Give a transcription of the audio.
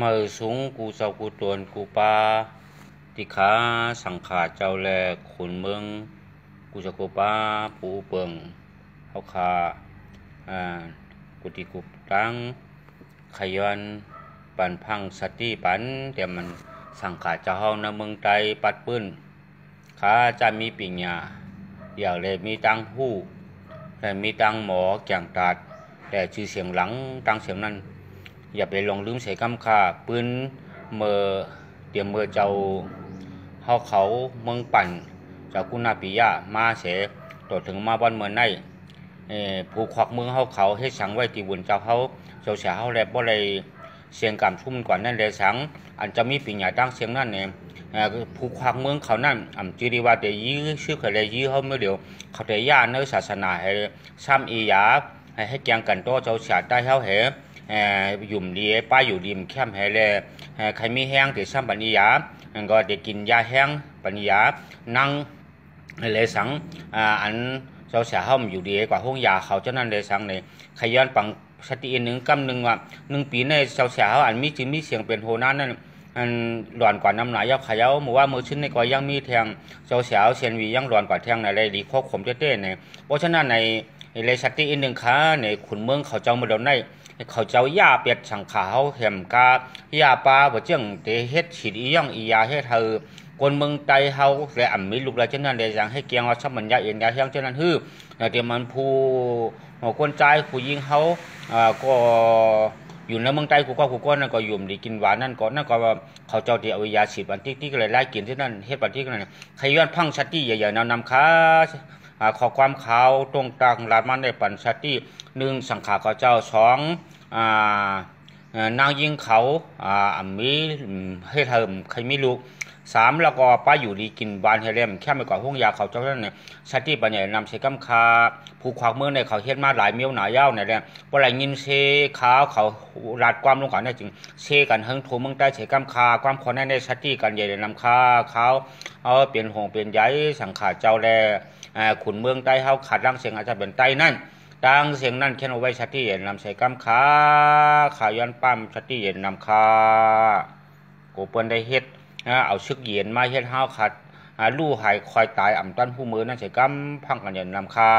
มือสูงกูเจ้ากูตวนกูปาติขาสังขาเจ้าแลขุนเมืองกูจะกูปาปูเปิงเขาขากูติกูตั้งขยันปันพังสติปันแต่มันสังขาเจ้าเฮาในเมืองไทยปัดปื้นขาจะมีปิญญาอย่างเลยมีตังหู้แต่มีตังหมอแก่งตัดแต่ชื่อเสียงหลังตังเสียงนั้นอย่าไปลงลืมใส่คำค่าปืนเมื่อเตรียมเมื่อเจ้าเฮาเขาเมืองปั่นเจ้ากุณาปิยะมาเสต่อถึงมาบ้านเมืองในผู้ควักเมืองเฮาเขาเฮ็ดสังไว้ที่บุญเจ้าเฮาเจ้าเสียเฮาแลบ่ได้เสียงกำชุ่มกว่านั้นเลยสังอันจะมีปิญญาตั้งเสียงนั่นเนี่ยผู้ควักเมืองเขานั่นจือดีว่าแต่ยื้อชื่อเขาเลยยื้อเฮาเมื่อเดียวเขาแต่ย่าเนื้อศาสนาให้ซ้ำอีหยาให้แกงกันโตเจ้าเสียได้เฮาเหยุ่มดีป้าอยู่ดีมแคมแห่เลยใครมีแห้งถือซ้ำปัญญาก็จะกินยาแห้งปัญญานั่งเลยสังอันเจ้าเสียห้องอยู่ดีกว่าห้องยาเขาเจ้านั่นเลยสังเนี่ยขย้อนปังสติหนึ่งกำหนึ่งว่า1 ปีในเจ้าเสียเขาอันมีจึงมีเสียงเป็นโหนั้นนั่นอันหลอนกว่าน้ำหนายาขย้าหมู่ว่ามือชิ้นในก็ยังมีแทงเจ้าเสียเสียนวียังหลอนกว่าแทงในเลยดีควบคุมเต้ๆเนี่ยเพราะฉะนั้นในเลยสติหนึ่งขาในขุนเมืองเขาเจ้ามาโดนในเขาเจ้าย่าเป็ดสังขาวเห็มกาย่าปลาบ่เจ้งเตเฮ็ดฉีดอีย่องอียาเฮ็ดเธอคนเมืองไตเฮาและอ่ำมีลูกหลานเช่นนั้นเลยอย่างให้เกียงเอาสมัญญาเอ็นยาเฮียงเช่นนั้นฮือแต่มันผู้คนใจผู้ยิงเฮาก็อยู่ในเมืองไทยกูก็นั่นก็ยุ่มดีกินหวานนั่นก็เขาเจ้าที่เอายาฉีดบันที่ก็เลยไล่กินที่นั่นเฮ็ดบันที่นั่นใครย้อนพังชัตตี้ใหญ่ๆนำขาขอความขาวตรงกลางลาดมันได้ปันชัตตี้1สังขาเขาเจ้า2นางยิงเขามีให้เธอใครไม่รู้3แล้วก็ป้าอยู่ดีกินบานเฮเลมแค่ไม่ก่อห้องยาเขาเจ้านั่นเนี่ยชัตตี้ปัญญานำเสกำคาผู้ขวากเมืองในเขาเฮ็ดมาหลายเมียวหนาเย้าเนี่ยแหละพอไหลยินเซขาวเขาลาดความลงก่อนเนี่ยจึงเซกันเฮิงโถเมืองใต้เสกำคาความคนในชัตตี้กันใหญ่นำคาเขาเปลี่ยนหงเปลี่ยนใหญ่สังขาเจ้าแลขุนเมืองใต้เขาขาดร่างเสียงอาจจะเป็นใต้นั่นดังเสียงนั่นแค่เอาไว้ชัตตี้นำใส่กำขาย้อนปั้มชัตตี้นำคาโกเปิ้นได้เฮ็ดเอาชึกเย็นมาเฮ็ดห้าวขัดลู่หายคอยตายอ่ำตันผู้มือนั่นใส่กำพังกันอย่างนำคา